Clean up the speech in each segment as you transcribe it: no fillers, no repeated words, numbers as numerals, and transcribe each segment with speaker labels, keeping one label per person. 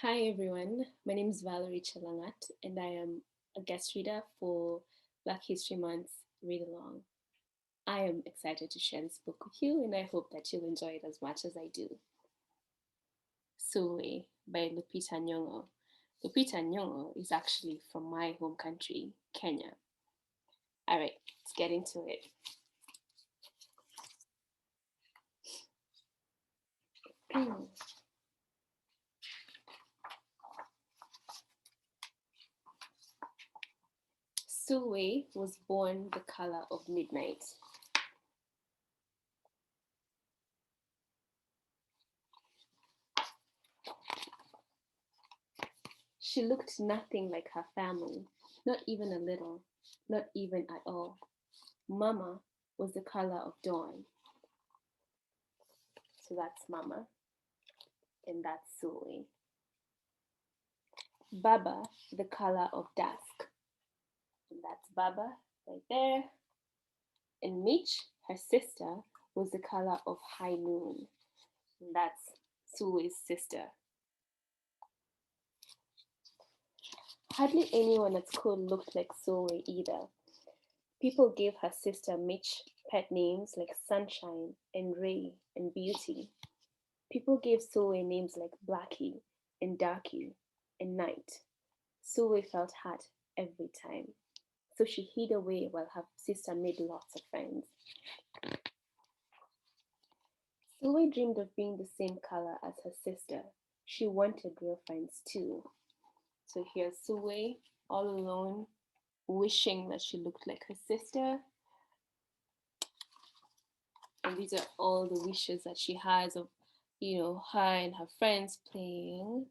Speaker 1: Hi everyone, my name is Valerie Chelangat and I am a guest reader for Black History Month's Read Along. I am excited to share this book with you and I hope that you'll enjoy it as much as I do. Sulwe by Lupita Nyong'o. Lupita Nyong'o is actually from my home country, Kenya. Alright, let's get into it. Sulwe was born the color of midnight. She looked nothing like her family, not even a little, not even at all. Mama was the color of dawn. So that's Mama, and that's Sulwe. Baba, the color of dusk. And that's Baba right there. And Mitch, her sister, was the color of high noon. And that's Sulwe's sister. Hardly anyone at school looked like Sulwe either. People gave her sister Mitch pet names like Sunshine and Ray and Beauty. People gave Sulwe names like Blackie and Darky and Night. Sulwe felt hurt every time, so she hid away while her sister made lots of friends. Sulwe dreamed of being the same color as her sister. She wanted real friends too. So here's Sulwe all alone, wishing that she looked like her sister. And these are all the wishes that she has of, her and her friends playing.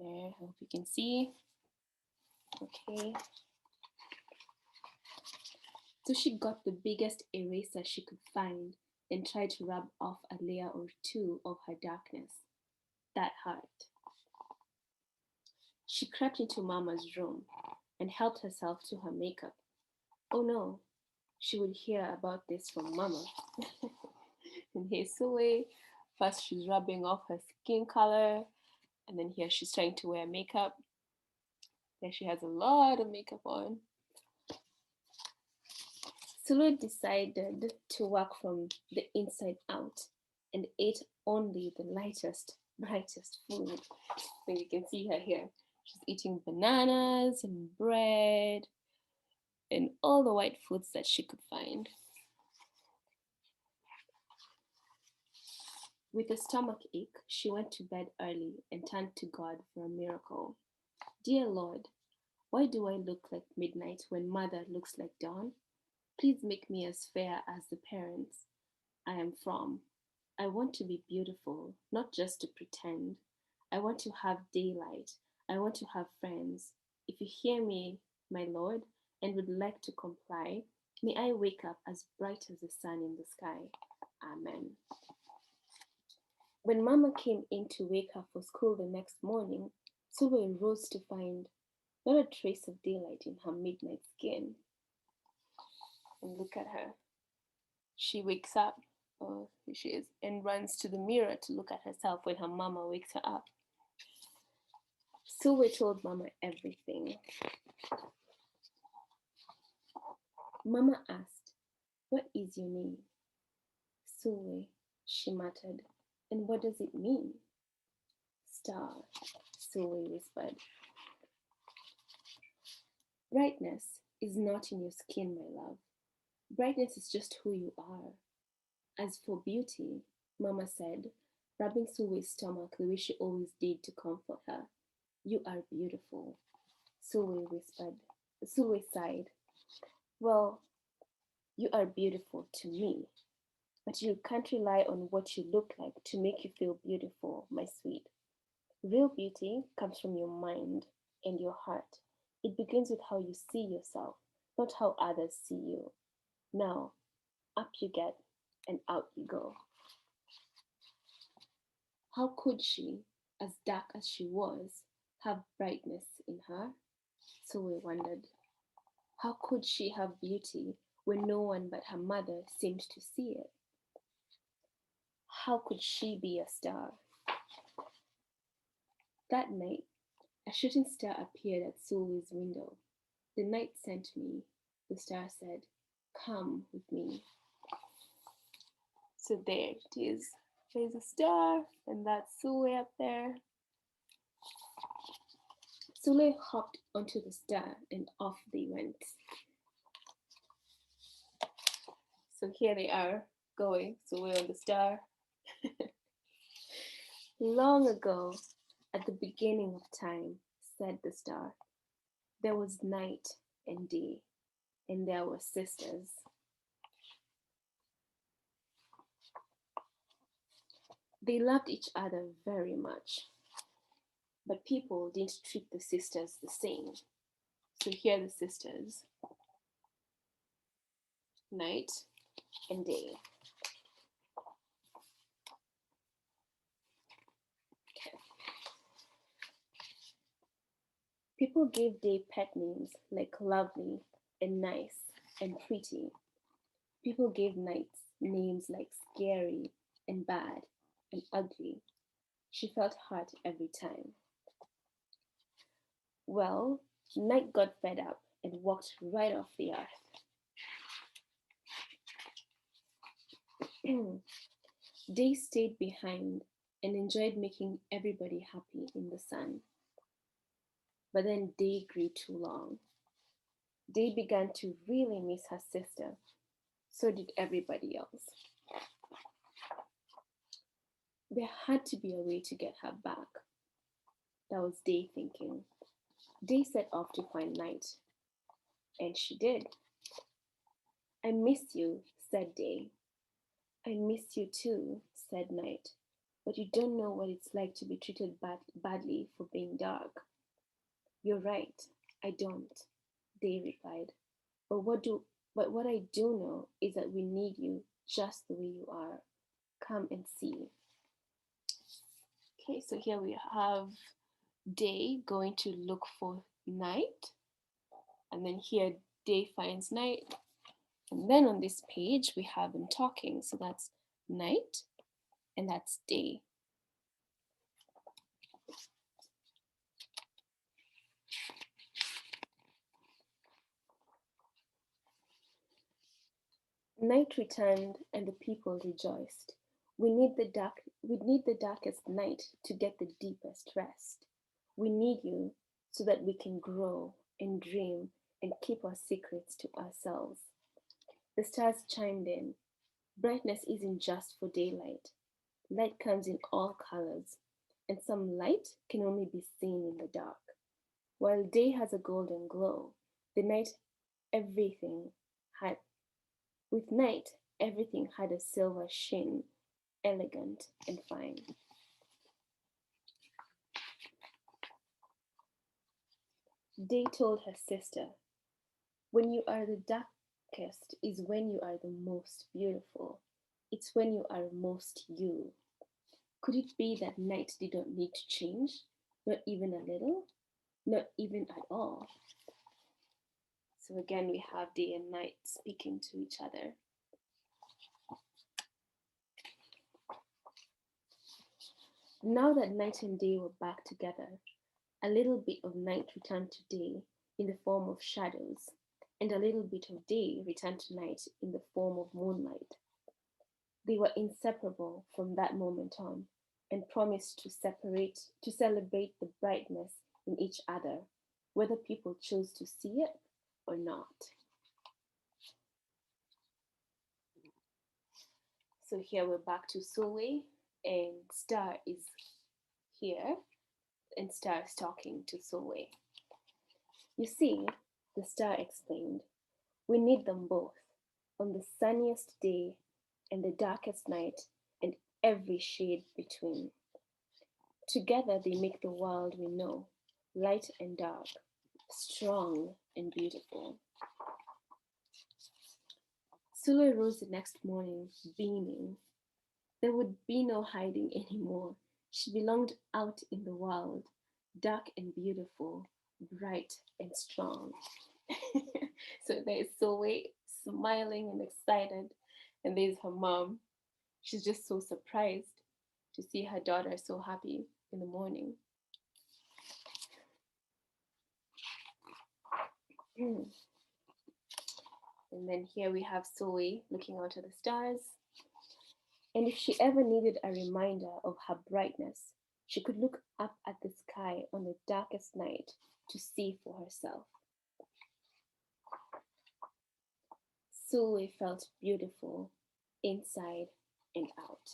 Speaker 1: There, I hope you can see. Okay. So she got the biggest eraser she could find and tried to rub off a layer or two of her darkness. That hurt. She crept into Mama's room and helped herself to her makeup. Oh no, she would hear about this from Mama. And here's Sulwe. First she's rubbing off her skin color, and then here she's trying to wear makeup. There she has a lot of makeup on. Sulwe decided to work from the inside out and ate only the lightest, brightest food. So you can see her here. She's eating bananas and bread and all the white foods that she could find. With a stomach ache, she went to bed early and turned to God for a miracle. Dear Lord, why do I look like midnight when Mother looks like dawn? Please make me as fair as the parents I am from. I want to be beautiful, not just to pretend. I want to have daylight. I want to have friends. If you hear me, my Lord, and would like to comply, may I wake up as bright as the sun in the sky. Amen. When Mama came in to wake her for school the next morning, Sulwe rose to find not a trace of daylight in her midnight skin. And look at her. She wakes up, oh, here she is, and runs to the mirror to look at herself when her mama wakes her up. Sulwe told Mama everything. Mama asked, "What is your name?" "Sulwe," she muttered. "And what does it mean?" "Star," Sulwe whispered. "Brightness is not in your skin, my love. Brightness is just who you are. As for beauty," Mama said, rubbing Sulwe's stomach the way she always did to comfort her, "you are beautiful." Sulwe whispered. Sulwe sighed. "Well, you are beautiful to me, but you can't rely on what you look like to make you feel beautiful, my sweet. Real beauty comes from your mind and your heart. It begins with how you see yourself, not how others see you. Now, up you get and out you go." How could she, as dark as she was, have brightness in her? Sulwe wondered. How could she have beauty when no one but her mother seemed to see it? How could she be a star? That night, a shooting star appeared at Sulwe's window. The night sent me, the star said. Come with me. So there it is. There's a star, and that's Sulwe up there. Sulwe hopped onto the star, and off they went. So here they are going, Sulwe on the star. Long ago, at the beginning of time, said the star, there was night and day, and there were sisters. They loved each other very much, but people didn't treat the sisters the same. So here are the sisters, night and day. Okay. People gave day pet names like lovely and nice and pretty. People gave nights names like scary and bad and ugly. She felt hurt every time. Well, Night got fed up and walked right off the earth. Day stayed behind and enjoyed making everybody happy in the sun. But then Day grew too long. Day began to really miss her sister. So did everybody else. There had to be a way to get her back. That was Day thinking. Day set off to find Night. And she did. I miss you, said Day. I miss you too, said Night. But you don't know what it's like to be treated badly for being dark. You're right, I don't, Day replied. But what I do know is that we need you just the way you are. Come and see. Okay, so here we have Day going to look for Night. And then here Day finds Night. And then on this page we have them talking. So that's Night and that's Day. Night returned and the people rejoiced. We need the darkest night to get the deepest rest. We need you so that we can grow and dream and keep our secrets to ourselves. The stars chimed in. Brightness isn't just for daylight. Light comes in all colors, and some light can only be seen in the dark. While day has a golden glow, the night everything had with night everything had a silver sheen, elegant and fine. Day told her sister, when you are the darkest is when you are the most beautiful. It's when you are most you. Could it be that night did not need to change? Not even a little? Not even at all? So again, we have day and night speaking to each other. Now that night and day were back together, a little bit of night returned to day in the form of shadows, and a little bit of day returned to night in the form of moonlight. They were inseparable from that moment on, and promised to celebrate the brightness in each other, whether people chose to see it or not. So here we're back to Sulwe, and Star is here, and Star is talking to Sulwe. You see, the star explained, we need them both, on the sunniest day and the darkest night, and every shade between. Together they make the world we know, light and dark, strong and beautiful. Sulwe rose the next morning, beaming. There would be no hiding anymore. She belonged out in the world, dark and beautiful, bright and strong. So there's Sulwe smiling and excited, and there's her mom. She's just so surprised to see her daughter so happy in the morning. And then here we have Sulwe looking out at the stars. And if she ever needed a reminder of her brightness, she could look up at the sky on the darkest night to see for herself. Sulwe felt beautiful inside and out.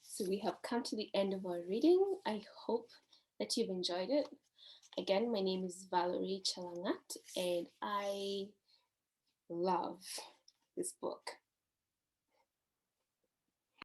Speaker 1: So we have come to the end of our reading. I hope that you've enjoyed it. Again, my name is Valerie Chelangat, and I love this book.